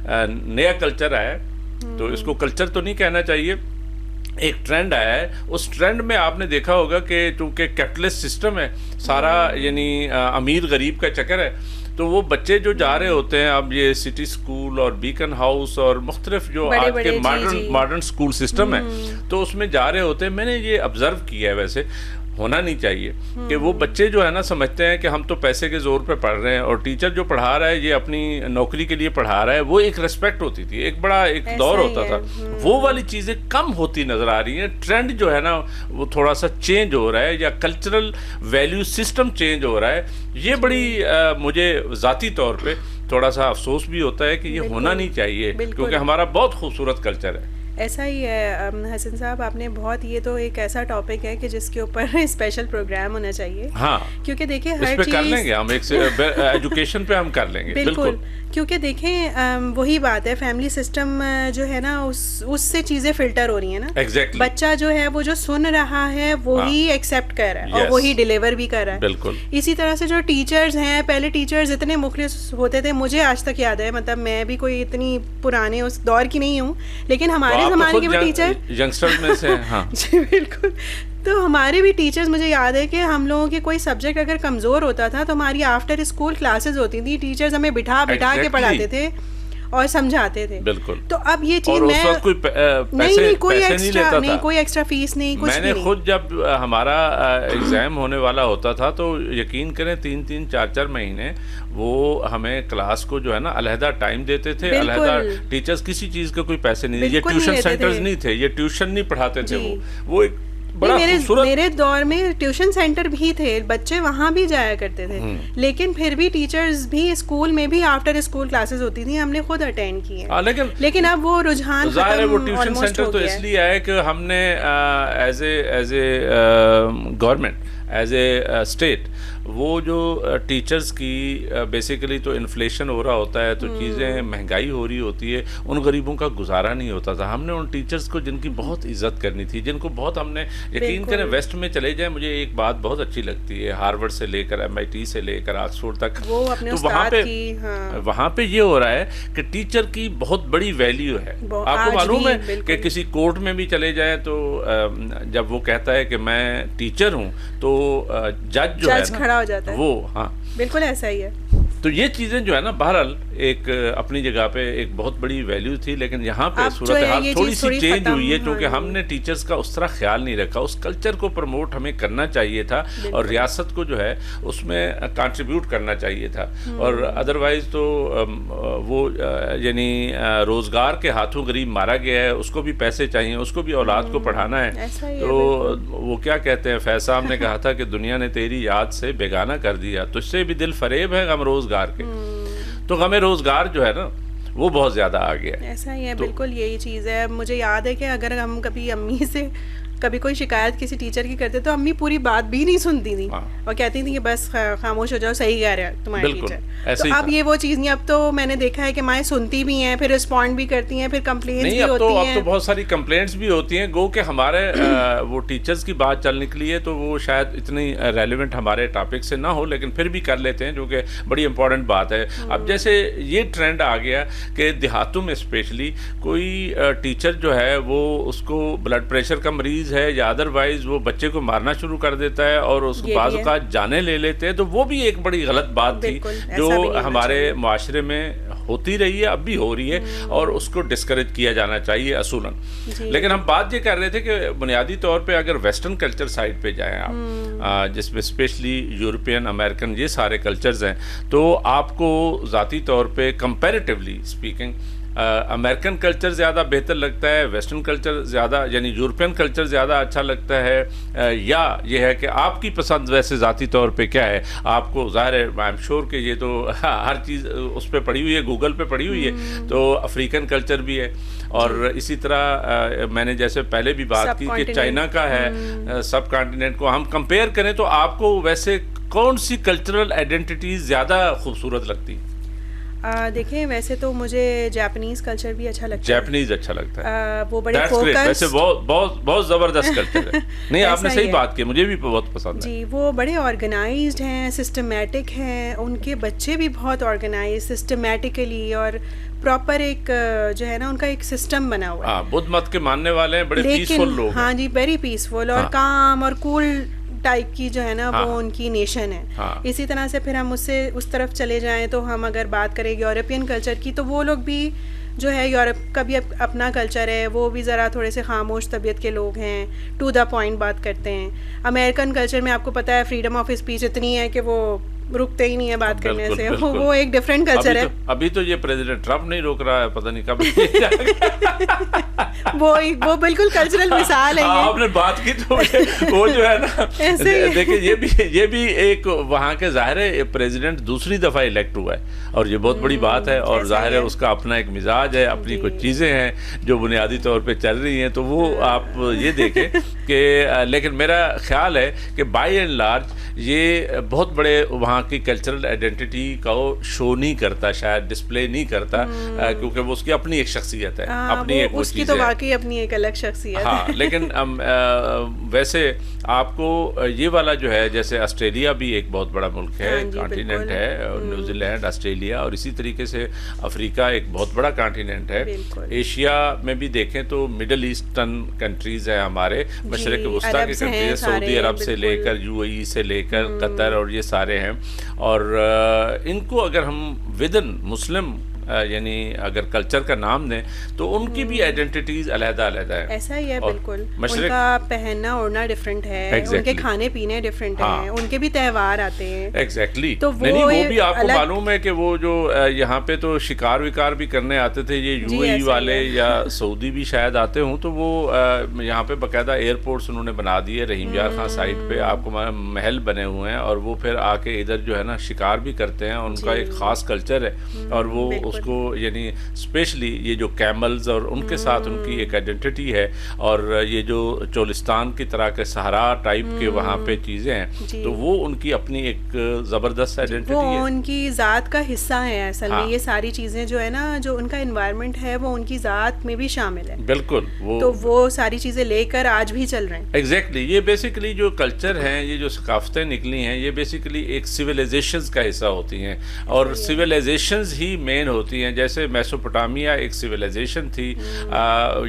नया कल्चर आया है, तो इसको कल्चर तो नहीं कहना चाहिए, एक ट्रेंड आया है। उस ट्रेंड में आपने देखा होगा कि चूँकि कैपिटलिस्ट सिस्टम है सारा, यानी अमीर गरीब का चक्कर है, तो वो बच्चे जो जा रहे होते हैं अब ये सिटी स्कूल और बीकन हाउस और मुख्तलिफ जो आज के मॉडर्न स्कूल सिस्टम है, तो उसमें जा रहे होते हैं। मैंने ये ऑब्जर्व किया है, वैसे होना नहीं चाहिए कि वो बच्चे जो है ना समझते हैं कि हम तो पैसे के जोर पे पढ़ रहे हैं और टीचर जो पढ़ा रहा है ये अपनी नौकरी के लिए पढ़ा रहा है। वो एक रिस्पेक्ट होती थी, एक बड़ा एक दौर होता था, वो वाली चीज़ें कम होती नज़र आ रही हैं। ट्रेंड जो है ना वो थोड़ा सा चेंज हो रहा है, या कल्चरल वैल्यू सिस्टम चेंज हो रहा है। ये बड़ी मुझे ज़ाती तौर पे थोड़ा सा अफसोस भी होता है कि ये होना नहीं चाहिए, क्योंकि हमारा बहुत खूबसूरत कल्चर है। ऐसा ही है हसन साहब, आपने बहुत, ये तो एक ऐसा टॉपिक है कि जिसके ऊपर स्पेशल प्रोग्राम होना चाहिए। हाँ, क्योंकि देखिए हर चीज़ कर लेंगे हम, एक एजुकेशन पे हम कर लेंगे बिल्कुल। क्योंकि देखें वही बात है, फैमिली सिस्टम जो है ना उससे चीज़ें फिल्टर हो रही है ना। Exactly. बच्चा जो है वो जो सुन रहा है वही एक्सेप्ट कर रहा है और वही डिलीवर भी कर रहा है। बिल्कुल। इसी तरह से जो टीचर्स हैं, पहले टीचर्स इतने मुखलिस होते थे, मुझे आज तक याद है, मतलब मैं भी कोई इतनी पुराने उस दौर की नहीं हूँ, लेकिन हमारे ज़माने के भी टीचर यंगस्टर्स में से हाँ जी बिल्कुल। तो हमारे भी टीचर्स, मुझे याद है कि हम लोगों के कोई सब्जेक्ट अगर कमज़ोर होता था तो हमारी आफ्टर स्कूल क्लासेस होती थी, टीचर्स हमें बिठा के पढ़ाते थे और समझाते थे। बिल्कुल। तो अब ये चीज़ मैं कोई पैसे कोई एक्स्ट्रा फीस नहीं, कुछ मैंने नहीं। खुद जब हमारा एग्ज़ाम होने वाला होता था तो यकीन करें 3-3, 4-4 महीने वो हमें क्लास को जो है ना अलहदा टाइम देते थे, अलहदा टीचर्स, किसी चीज़ के कोई पैसे नहीं, ये ट्यूशन सेंटर्स नहीं थे, ये ट्यूशन नहीं पढ़ाते थे, वो एक मेरे दौर में ट्यूशन सेंटर भी थे, बच्चे वहाँ भी जाया करते थे, लेकिन फिर भी टीचर्स भी स्कूल में भी आफ्टर स्कूल क्लासेस होती थी, हमने खुद अटेंड की है। लेकिन अब वो रुझान ज़ाहिर है वो ट्यूशन सेंटर तो इसलिए आया कि हमने as a government, as a state, वो जो टीचर्स की बेसिकली तो इन्फ्लेशन हो रहा होता है, तो चीज़ें महंगाई हो रही होती है, उन गरीबों का गुजारा नहीं होता था। हमने उन टीचर्स को जिनकी बहुत इज्जत करनी थी, जिनको बहुत हमने, यकीन करें वेस्ट में चले जाए, मुझे एक बात बहुत अच्छी लगती है, हार्वर्ड से लेकर MIT से लेकर ऑक्सफोर्ड तक, तो वहाँ पे ये हो रहा है कि टीचर की बहुत बड़ी वैल्यू है। आपको मालूम है कि किसी कोर्ट में भी चले जाए तो जब वो कहता है कि मैं टीचर हूँ तो जज जो है ना खड़ा हो जाता है, वो हाँ बिल्कुल ऐसा ही है। तो ये चीज़ें जो है ना, बहरहाल एक अपनी जगह पे एक बहुत बड़ी वैल्यू थी, लेकिन यहाँ पे सूरत हाल थोड़ी सी चेंज हुई है, क्योंकि हमने टीचर्स का उस तरह ख्याल नहीं रखा। उस कल्चर को प्रमोट हमें करना चाहिए था और रियासत को जो है उसमें कंट्रीब्यूट करना चाहिए था, और अदरवाइज तो वो यानी रोज़गार के हाथों गरीब मारा गया है, उसको भी पैसे चाहिए, उसको भी औलाद को पढ़ाना है। तो वो क्या कहते हैं, फैज साहब ने कहा था कि दुनिया ने तेरी याद से बेगाना कर दिया, तुझसे भी दिल फरेब है गम रोजगार के। तो गमे रोजगार जो है ना वो बहुत ज्यादा आ गया। ऐसा ही है, तो बिल्कुल यही चीज़ है। मुझे याद है कि अगर हम कभी अम्मी से कभी कोई शिकायत किसी टीचर की करते तो अम्मी पूरी बात भी नहीं सुनती थी और कहती थी कि बस खामोश हो जाओ, सही कह रहे हैं तुम्हारे टीचर। तो अब ये वो चीज़ नहीं, अब तो मैंने देखा है कि माएँ सुनती भी हैं, फिर रिस्पॉन्ड भी करती हैं, फिर कंप्लेंट्स भी होती हैं। अब तो बहुत सारी कंप्लेंट्स भी होती हैं, गो के हमारे वो टीचर्स की बात चल निकली है तो वो शायद इतनी रेलिवेंट हमारे टॉपिक से ना हो, लेकिन फिर भी कर लेते हैं, जो कि बड़ी इंपॉर्टेंट बात है। अब जैसे ये ट्रेंड आ गया कि देहातों में स्पेशली कोई टीचर जो है वो उसको ब्लड प्रेशर का मरीज है या अदरवाइज वो बच्चे को मारना शुरू कर देता है और उसको बाज़ औक़ात जाने ले लेते हैं, तो वो भी एक बड़ी गलत बात थी जो हमारे माशरे में होती रही है, अब भी हो रही है, और उसको डिस्करेज किया जाना चाहिए असूलन। लेकिन हम बात ये कर रहे थे कि बुनियादी तौर पे अगर वेस्टर्न कल्चर साइड पे जाएं आप, जिसमें स्पेशली यूरोपियन अमेरिकन ये सारे कल्चर्स हैं, तो आपको ज़ाती तौर पे कंपैरेटिवली स्पीकिंग अमेरिकन कल्चर ज़्यादा बेहतर लगता है, वेस्टर्न कल्चर ज़्यादा यानी यूरोपियन कल्चर ज़्यादा अच्छा लगता है, या ये है कि आपकी पसंद वैसे ज़ाती तौर पे क्या है? आपको ज़ाहिर है, आई एम श्योर कि ये तो हर चीज़ उस पर पड़ी हुई है, गूगल पे पड़ी हुई है, तो अफ्रीकन कल्चर भी है, और इसी तरह मैंने जैसे पहले भी बात की कि चाइना का है, सब कॉन्टिनेंट को हम कंपेयर करें तो आपको वैसे कौन सी कल्चरल आइडेंटिटीज ज़्यादा खूबसूरत लगती है? देखिए, वैसे तो मुझे जापानीज कल्चर भी अच्छा लगता है। जापानीज अच्छा लगता है, वो बड़े फोकस, वैसे बहुत जबरदस्त कल्चर है। नहीं, आपने सही बात की, मुझे भी बहुत पसंद है जी। वो बड़े ऑर्गेनाइज्ड हैं, सिस्टमेटिक हैं, उनके बच्चे भी बहुत ऑर्गेनाइज सिस्टमेटिकली, और प्रॉपर एक जो है ना उनका एक सिस्टम बना हुआ है। बुद्ध मत के मानने वाले हैं, बड़े पीसफुल लोग। हाँ जी, वेरी पीसफुल और काम और कूल टाइप की जो है ना वो उनकी नेशन है। इसी तरह से फिर हम उससे उस तरफ चले जाएं तो हम अगर बात करें यूरोपियन कल्चर की, तो वो लोग भी जो है यूरोप का भी अपना कल्चर है, वो भी ज़रा थोड़े से खामोश तबीयत के लोग हैं, टू द पॉइंट बात करते हैं। अमेरिकन कल्चर में आपको पता है फ्रीडम ऑफ स्पीच इतनी है कि वो रुकते ही नहीं है बात करने से। वो एक डिफरेंट कल्चर है। अभी तो ये प्रेसिडेंट ट्रम्प नहीं रोक रहा है, पता नहीं कब वो बिल्कुल कल्चरल मिसाल है। आपने बात की तो वो जो है ना, देखिए ये भी एक वहाँ के ज़ाहिर है प्रेसिडेंट दूसरी दफ़ा इलेक्ट हुआ है और ये बहुत बड़ी बात है, और ज़ाहिर है उसका अपना एक मिजाज है, अपनी कुछ चीज़ें हैं जो बुनियादी तौर पर चल रही हैं, तो वो आप ये देखें कि लेकिन मेरा ख्याल है कि बाई एंड लार्ज ये बहुत बड़े वहाँ की कल्चरल आइडेंटिटी का शो नहीं करता, शायद डिस्प्ले नहीं करता, क्योंकि वो उसकी अपनी एक शख्सियत है, अपनी एक उसकी तो वाकई अपनी एक अलग शख्सियत है। लेकिन वैसे आपको ये वाला जो है, जैसे ऑस्ट्रेलिया भी एक बहुत बड़ा मुल्क है, कॉन्टिनेंट है, न्यूजीलैंड, ऑस्ट्रेलिया, और इसी तरीके से अफ्रीका एक बहुत बड़ा कॉन्टिनेंट है। एशिया में भी देखें तो मिडल ईस्टर्न कंट्रीज है हमारे, मशरिक वस्ता के कंट्रीज, सऊदी अरब से लेकर यूएई से लेकर कतर और ये सारे हैं, और इनको अगर हम विदिन मुस्लिम यानी अगर कल्चर का नाम दें तो उनकी भी आइडेंटिटीज अलग-अलग है। ऐसा ही है, बिल्कुल। उनका पहनना ओढ़ना डिफरेंट है, उनके खाने पीने डिफरेंट हैं, उनके भी त्यौहार आते हैं। एग्जैक्टली। तो वो भी आपको मालूम है कि वो जो यहाँ पे तो शिकार विकार भी करने आते थे ये यूएई वाले, या सऊदी भी शायद आते हों, तो वो यहाँ पे बाकायदा एयरपोर्ट्स उन्होंने बना दिए, रहीम यार खान साइड पे आपको महल बने हुए हैं, और वो फिर आके इधर जो है ना शिकार भी करते हैं, उनका एक ख़ास कल्चर है, और वो उसको यानी स्पेशली ये जो कैमल्स और उनके साथ उनकी एक आइडेंटिटी है, और ये जो चोलिस्तान की तरह के सहारा टाइप के वहाँ पे चीज़ें हैं, तो वो उनकी अपनी एक ज़बरदस्त आइडेंटिटी है, वो उनकी ज़ात का हिस्सा है असल में। ये सारी चीज़ें जो है ना, जो उनका एनवायरनमेंट है वो उनकी ज़ात में भी शामिल है। बिल्कुल। वो सारी चीज़ें लेकर आज भी चल रहे हैं। एग्जैक्टली। ये बेसिकली जो कल्चर हैं, ये जो सकाफतें निकली हैं, ये बेसिकली एक सिविलाइजेशंस का हिस्सा होती हैं, और सिविलाइजेशंस ही मेन होती होती हैं, जैसे मेसोपोटामिया एक सिविलाइजेशन थी,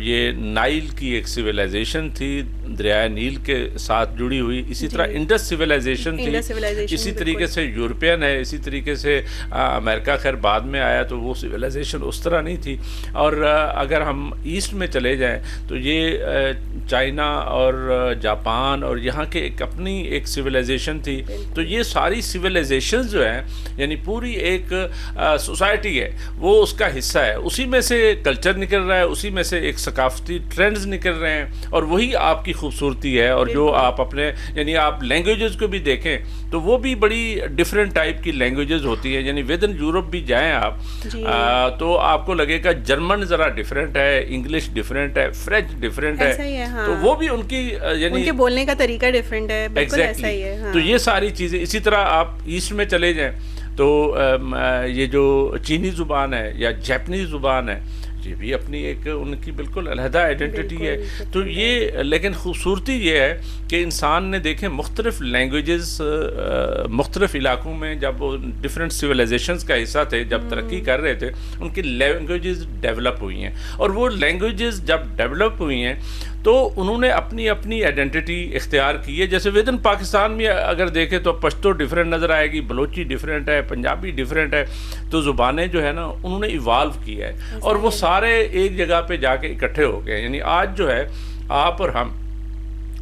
ये नाइल की एक सिविलाइजेशन थी दरिया नील के साथ जुड़ी हुई, इसी तरह इंडस सिविलाइजेशन थी, इसी तरीके से यूरोपियन है, इसी तरीके से अमेरिका खैर बाद में आया तो वो सिविलाइजेशन उस तरह नहीं थी। और अगर हम ईस्ट में चले जाएं तो ये चाइना और जापान और यहाँ के एक अपनी एक सिविलाइजेशन थी। तो ये सारी सिविलाइजेशन जो है यानी पूरी एक सोसाइटी है वो उसका हिस्सा है, उसी में से कल्चर निकल रहा है, उसी में से एक सकाफती ट्रेंड्स निकल रहे हैं और वही आपकी खूबसूरती है। और जो आप अपने यानी आप लैंग्वेजेस को भी देखें तो वो भी बड़ी डिफरेंट टाइप की लैंग्वेजेस होती है, यानी विद इन यूरोप भी जाएं आप तो आपको लगेगा जर्मन ज़रा डिफरेंट है, इंग्लिश डिफरेंट है, फ्रेंच डिफरेंट है, हाँ। तो वो भी उनकी यानी उनके बोलने का तरीका डिफरेंट है, बिल्कुल ऐसा ही है, हाँ। तो ये सारी चीज़ें, इसी तरह आप ईस्ट में चले जाएं तो ये जो चीनी ज़ुबान है या जापानीज़ ज़ुबान है ये भी अपनी एक उनकी बिल्कुल अलहदा आइडेंटिटी है। तो ये लेकिन खूबसूरती ये है कि इंसान ने देखें मुख्तलिफ लैंग्वेजेस मुख्तलिफ इलाकों में जब वो डिफरेंट सिविलाइजेशंस का हिस्सा थे, जब तरक्की कर रहे थे, उनकी लैंग्वेजेस डेवलप हुई हैं और वो लैंग्वेजेस जब डेवलप हुई हैं तो उन्होंने अपनी अपनी आइडेंटिटी इख्तियार की है। जैसे विद इन पाकिस्तान में अगर देखें तो पश्तो डिफरेंट नज़र आएगी, बलोची डिफरेंट है, पंजाबी डिफरेंट है, तो ज़ुबानें जो है ना उन्होंने इवाल्व किया है और वो सारे एक जगह पे जाके इकट्ठे हो गए। यानी आज जो है आप और हम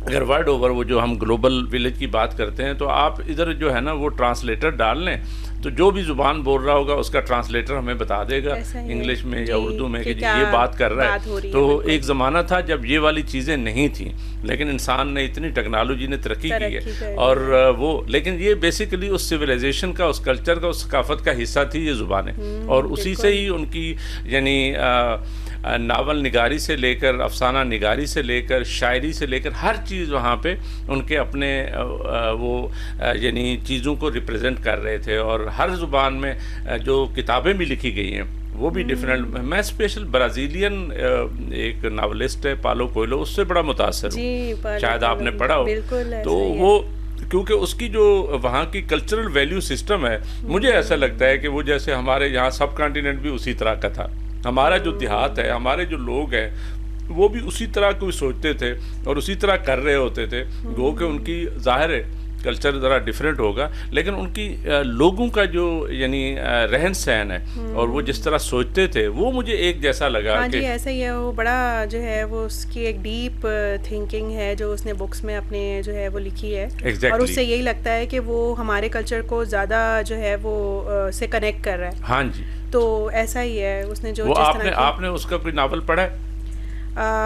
अगर वर्ल्ड ओवर वो जो हम ग्लोबल विलेज की बात करते हैं तो आप इधर जो है ना वो ट्रांसलेटर डाल लें तो जो भी ज़ुबान बोल रहा होगा उसका ट्रांसलेटर हमें बता देगा इंग्लिश में या उर्दू में कि ये बात कर रहा है। तो एक ज़माना था जब ये वाली चीज़ें नहीं थी, लेकिन इंसान ने इतनी टेक्नोलॉजी ने तरक्की की है और वो, लेकिन ये बेसिकली उस सिविलाइजेशन का, उस कल्चर का, उस सकाफत का हिस्सा थी ये ज़ुबानें और उसी से ही उनकी यानी नावल निगारी से लेकर अफसाना निगारी से लेकर शायरी से लेकर हर चीज़ वहाँ पे उनके अपने वो यानी चीज़ों को रिप्रेजेंट कर रहे थे। और हर ज़ुबान में जो किताबें भी लिखी गई हैं वो भी डिफरेंट। मैं स्पेशल ब्राज़ीलियन एक नावलिस्ट है पालो कोयलो, उससे बड़ा मुतासर हूँ, शायद आपने पढ़ा हो। तो वो क्योंकि उसकी जो वहाँ की कल्चरल वैल्यू सिस्टम है, मुझे ऐसा लगता है कि वो जैसे हमारे यहाँ सब कॉन्टिनेंट भी उसी तरह का था। हमारा जो देहात है, हमारे जो लोग हैं वो भी उसी तरह को सोचते थे और उसी तरह कर रहे होते थे। गो के उनकी जाहिर है कल्चर ज़रा डिफरेंट होगा, लेकिन उनकी लोगों का जो यानी रहन सहन है और वो जिस तरह सोचते थे वो मुझे एक जैसा लगा। हाँ जी, ऐसा ही है। वो बड़ा जो है वो उसकी एक डीप थिंकिंग है जो उसने बुक्स में अपने जो है वो लिखी है। और उससे यही लगता है कि वो हमारे कल्चर को ज़्यादा जो है वो से कनेक्ट कर रहा है। हाँ जी, तो ऐसा ही है उसने जो वो आपने उसका कोई नावल पढ़ा है?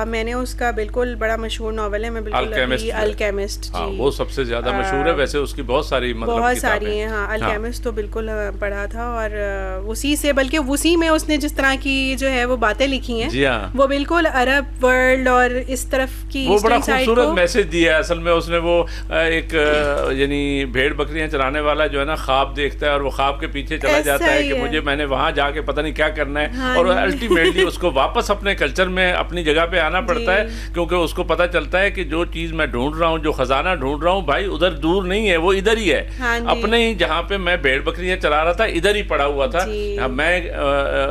मैंने उसका बिल्कुल बड़ा मशहूर नावल है, मैं बिल्कुल अल्केमिस्ट जी, वो सबसे ज्यादा मशहूर है। वैसे उसकी बहुत सारी बहुत सारी हैं। हाँ, अल्केमिस्ट तो बिल्कुल पढ़ा था और उसी से, बल्कि उसी में उसने जिस तरह की जो है वो बातें लिखी हैं वो बिल्कुल अरब वर्ल्ड और इस तरफ की वो बड़ा खूबसूरत मैसेज दिया है। असल में उसने वो एक यानी भेड़ बकरियां चराने वाला जो है ना ख्वाब देखता है और वो ख्वाब के पीछे चला जाता है कि मुझे मैंने वहां जाके पता नहीं क्या करना है और अल्टीमेटली उसको वापस अपने कल्चर में अपनी जगह पे आना पड़ता है, क्योंकि उसको पता चलता है कि जो चीज मैं ढूंढ रहा हूँ, जो खजाना ढूंढ रहा हूँ भाई उधर दूर नहीं है, वो इधर ही है। अपने ही जहाँ पे मैं भेड़ बकरियां चला रहा था इधर ही पड़ा हुआ था। मैं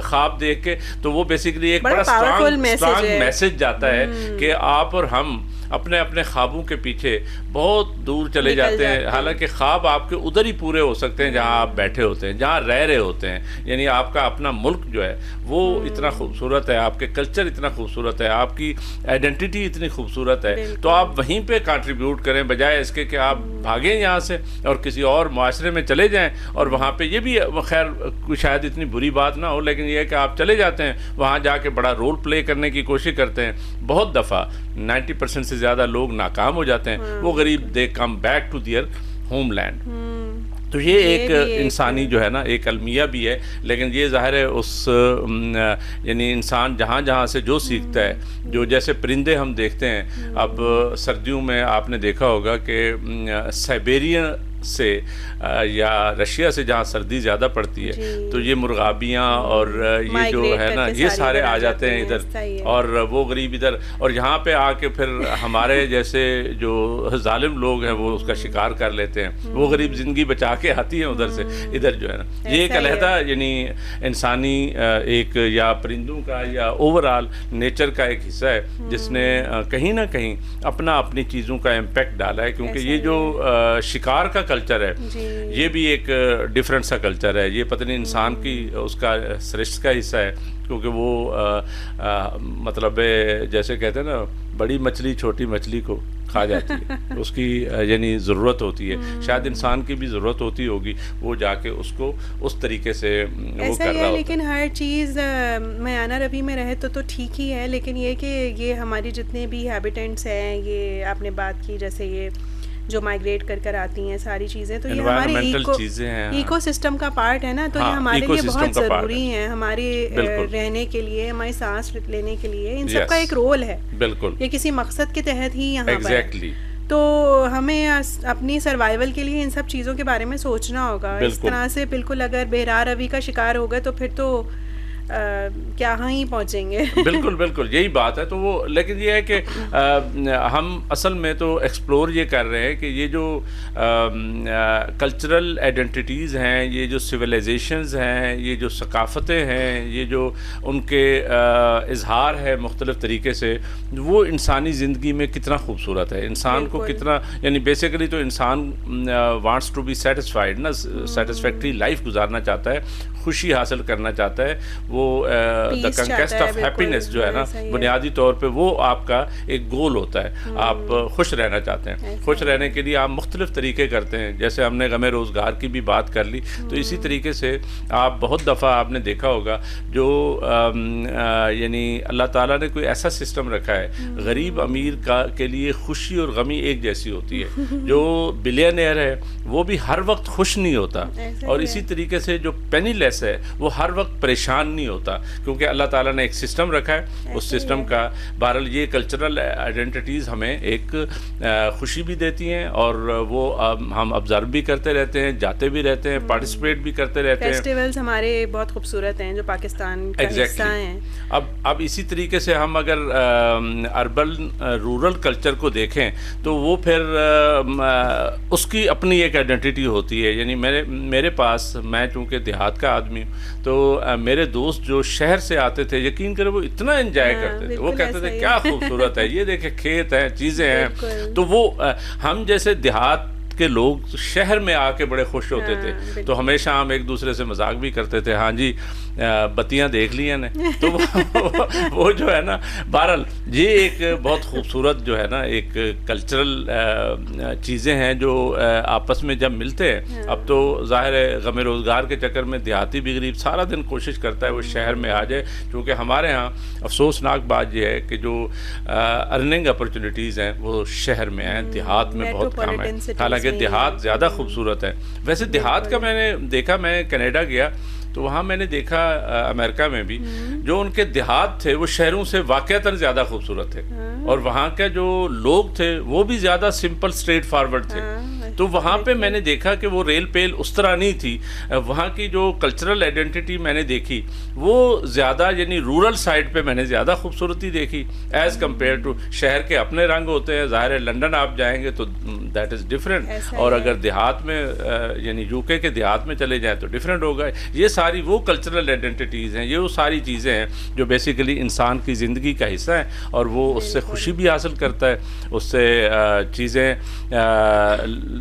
ख्वाब देख के, तो वो बेसिकली एक बड़ा स्ट्रांग मैसेज जाता है कि आप और हम अपने अपने ख्वाबों के पीछे बहुत दूर चले जाते हैं। हालांकि ख्वाब आपके उधर ही पूरे हो सकते हैं जहां आप बैठे होते हैं, जहां रह रहे होते हैं। यानी आपका अपना मुल्क जो है वो इतना खूबसूरत है, आपके कल्चर इतना खूबसूरत है, आपकी आइडेंटिटी इतनी खूबसूरत है, तो आप वहीं पे कंट्रीब्यूट करें बजाय इसके कि आप भागें यहाँ से और किसी और माशरे में चले जाएं। और वहाँ पे ये भी खैर शायद इतनी बुरी बात ना हो, लेकिन ये है कि आप चले जाते हैं वहाँ जाके बड़ा रोल प्ले करने की कोशिश करते हैं। बहुत दफ़ा 90% से ज़्यादा लोग नाकाम हो जाते हैं। वो गरीब they come back to their homeland. तो ये एक इंसानी जो है ना एक अलमिया भी है, लेकिन ये ज़ाहिर है उस यानी इंसान जहाँ जहाँ से जो सीखता है, जो जैसे परिंदे हम देखते हैं। अब सर्दियों में आपने देखा होगा कि साइबेरियन से या रशिया से जहाँ सर्दी ज़्यादा पड़ती है, तो ये मुर्गाबियाँ और ये जो है ना, ये सारे आ जाते हैं इधर, और वो गरीब इधर, और यहाँ पे आके फिर हमारे जैसे जो जालिम लोग हैं वो उसका शिकार कर लेते हैं। वो गरीब ज़िंदगी बचा के आती है उधर से इधर जो है ना। ये एक अलहदा यानी इंसानी एक या परिंदों का या ओवरऑल नेचर का एक हिस्सा है जिसने कहीं ना कहीं अपनी चीज़ों का इम्पैक्ट डाला है, क्योंकि ये जो शिकार का कल्चर है ये भी एक डिफरेंट सा कल्चर है। ये पता नहीं इंसान की उसका सृष्टि का हिस्सा है, क्योंकि वो मतलब जैसे कहते हैं ना, बड़ी मछली छोटी मछली को खा जाती है, उसकी यानी ज़रूरत होती है। शायद इंसान की भी ज़रूरत होती होगी, वो जाके उसको उस तरीके से वो कर रहा होता है। लेकिन हर चीज़ मयाना रवि में रहे तो ठीक ही है, लेकिन ये कि ये हमारी जितने भी हैबिटेंट्स हैं, ये आपने बात की जैसे ये जो माइग्रेट कर आती हैं सारी चीज़ें, तो ये हमारे इकोसिस्टम का पार्ट है ना, तो ये हमारे लिए बहुत ज़रूरी है, हमारे रहने के लिए, हमारी सांस लेने के लिए, इन सब का एक रोल है। बिल्कुल, ये किसी मकसद के तहत ही यहाँ पर, तो हमें अपनी सर्वाइवल के लिए इन सब चीज़ों के बारे में सोचना होगा। इस तरह से बिल्कुल अगर बेरार रवि का शिकार हो गए तो फिर तो क्या ही पहुंचेंगे। बिल्कुल बिल्कुल यही बात है। तो वो लेकिन ये है कि हम असल में तो एक्सप्लोर ये कर रहे हैं कि ये जो कल्चरल आइडेंटिटीज़ हैं, ये जो सिविलाइजेशंस हैं, ये जो सकाफ़तें हैं, ये जो उनके इजहार है मुख्तलिफ़ तरीके से, वो इंसानी ज़िंदगी में कितना खूबसूरत है, इंसान को कितना, यानी बेसिकली तो इंसान वांट्स टू बी सेटिस्फाइड ना, सेटिस्फैक्ट्री लाइफ गुजारना चाहता है, खुशी हासिल करना चाहता है, वो द कंक्वेस्ट ऑफ हैप्पीनेस जो है ना, बुनियादी तौर पे वो आपका एक गोल होता है। आप खुश रहना चाहते हैं, खुश रहने के लिए आप मुख्तलिफ तरीके करते हैं। जैसे हमने गमे रोज़गार की भी बात कर ली, तो इसी तरीके से आप बहुत दफ़ा आपने देखा होगा जो यानी अल्लाह ताला ने कोई ऐसा सिस्टम रखा है, गरीब अमीर का के लिए खुशी और गमी एक जैसी होती है। जो बिलियनियर है वो भी हर वक्त खुश नहीं होता, और इसी तरीके से जो पेनीलेस है वो हर वक्त परेशान नहीं होता, क्योंकि अल्लाह ताला ने एक सिस्टम रखा है। उस सिस्टम का बहरहाल ये कल्चरल आइडेंटिटीज़ हमें एक खुशी भी देती हैं, और वो हम ऑब्जर्व भी करते रहते हैं, जाते भी रहते हैं, पार्टिसिपेट भी करते रहते हैं। फेस्टिवल्स हमारे बहुत खूबसूरत हैं जो पाकिस्तान का हिस्सा हैं। अब इसी तरीके से हम अगर अर्बन रूरल कल्चर को देखें तो वो फिर उसकी अपनी एक आइडेंटिटी होती है। यानी मेरे पास, मैं चूँकि देहात का आदमी हूँ, तो मेरे दोस्त जो शहर से आते थे, यकीन करें वो इतना एंजॉय करते थे, वो कहते थे क्या खूबसूरत है, ये देखे खेत हैं, चीज़ें हैं। तो वो हम जैसे देहात के लोग शहर में आके बड़े खुश होते थे, तो हमेशा हम एक दूसरे से मजाक भी करते थे, हाँ जी बत्तियां देख ली ने। तो वो जो है ना, बहरहाल ये एक बहुत खूबसूरत जो है ना एक कल्चरल चीज़ें हैं जो आपस में जब मिलते हैं। अब तो ज़ाहिर है गमे रोज़गार के चक्कर में देहाती भी गरीब सारा दिन कोशिश करता है वो शहर में आ जाए, क्योंकि हमारे यहाँ अफसोसनाक बात यह है कि जो अर्निंग अपॉर्चुनिटीज़ हैं वो शहर में हैं, देहात में बहुत कम है। हालांकि देहात ज़्यादा खूबसूरत है। वैसे देहात का मैंने देखा, मैं कनाडा गया तो वहाँ मैंने देखा अमेरिका में भी जो उनके देहात थे वो शहरों से वाकईतन ज़्यादा खूबसूरत थे, और वहाँ के जो लोग थे वो भी ज़्यादा सिंपल स्ट्रेट फॉरवर्ड थे। तो वहाँ पे मैंने देखा कि वो रेल पेल उस तरह नहीं थी। वहाँ की जो कल्चरल आइडेंटिटी मैंने देखी वो ज़्यादा, यानी रूरल साइड पे मैंने ज़्यादा खूबसूरती देखी एज़ कम्पेयर टू शहर के अपने रंग होते हैं। ज़ाहिर है लंदन आप जाएंगे तो दैट इज़ डिफरेंट, और अगर देहात में यानी यूके के देहात में चले जाएँ तो डिफरेंट होगा। ये सारी वो कल्चरल आइडेंटिटीज़ हैं, ये वो सारी चीज़ें हैं जो बेसिकली इंसान की ज़िंदगी का हिस्सा है, और वो उससे खुशी भी हासिल करता है, उससे चीज़ें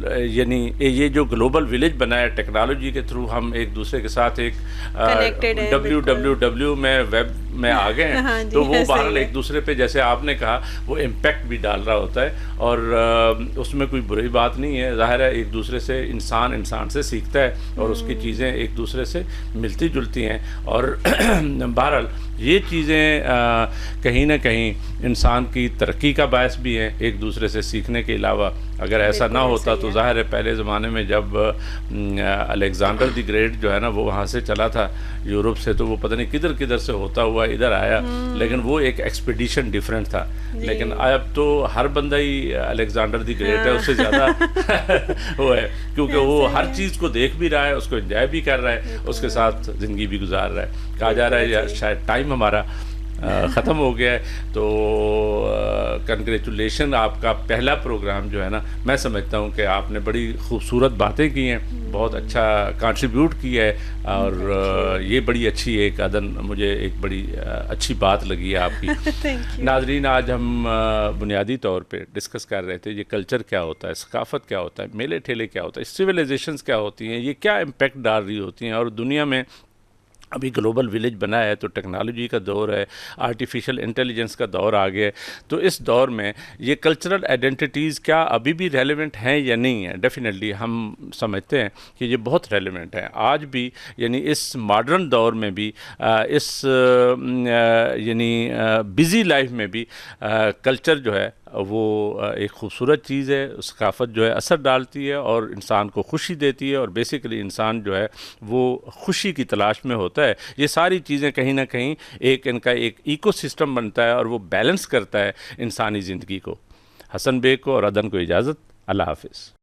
यानी ये जो ग्लोबल विलेज बना है टेक्नोलॉजी के थ्रू, हम एक दूसरे के साथ एक www में वेब में आ गए हैं। हाँ तो वो बहरहाल एक दूसरे पे, जैसे आपने कहा, वो इम्पैक्ट भी डाल रहा होता है, और उसमें कोई बुरी बात नहीं है। ज़ाहिर है एक दूसरे से इंसान से सीखता है, और उसकी चीज़ें एक दूसरे से मिलती जुलती हैं, और बहरहाल ये चीज़ें कहीं ना कहीं इंसान की तरक्की का बायस भी है, एक दूसरे से सीखने के अलावा अगर ऐसा ना बिल्कुल होता सही तो है। ज़ाहिर है पहले ज़माने में जब अलेक्जेंडर द ग्रेट जो है ना वो वहाँ से चला था यूरोप से, तो वो पता नहीं किधर किधर से होता हुआ इधर आया, लेकिन वो एक एक्सपीडिशन डिफरेंट था। लेकिन जी। अब तो हर बंदा ही अलेक्जेंडर द ग्रेट है, हाँ। उससे ज़्यादा वो है, क्योंकि वो ऐसे ही हर है। चीज़ को देख भी रहा है, उसको एंजॉय भी कर रहा है, उसके साथ ज़िंदगी भी गुजार रहा है। कहा जा रहा है बिल्कुल या सही। शायद टाइम हमारा ख़त्म हो गया है, तो कंग्रेचुलेशन, आपका पहला प्रोग्राम जो है ना, मैं समझता हूँ कि आपने बड़ी खूबसूरत बातें की हैं, बहुत अच्छा कंट्रीब्यूट किया है, और थैंक यू। ये बड़ी अच्छी एक अदन मुझे एक बड़ी अच्छी बात लगी है आपकी। Thank you. नाजरीन, आज हम बुनियादी तौर पे डिस्कस कर रहे थे ये कल्चर क्या होता है, सकाफ़त क्या होता है, मेले ठेले क्या होता है, सिविलाइजेशंस क्या होती हैं, ये क्या इम्पेक्ट डाल रही होती हैं, और दुनिया में अभी ग्लोबल विलेज बना है, तो टेक्नोलॉजी का दौर है, आर्टिफिशियल इंटेलिजेंस का दौर आ गया है, तो इस दौर में ये कल्चरल आइडेंटिटीज़ क्या अभी भी रेलेवेंट हैं या नहीं है? डेफिनेटली हम समझते हैं कि ये बहुत रेलेवेंट है आज भी, यानी इस मॉडर्न दौर में भी, इस यानी बिज़ी लाइफ में भी कल्चर जो है वो एक खूबसूरत चीज़ है, सकाफ़त जो है असर डालती है और इंसान को खुशी देती है, और बेसिकली इंसान जो है वो खुशी की तलाश में होता है। ये सारी चीज़ें कहीं ना कहीं एक इनका एक इकोसिस्टम बनता है, और वो बैलेंस करता है इंसानी ज़िंदगी को। हसन बेग को और अदन को इजाज़त, अल्लाह हाफिज़।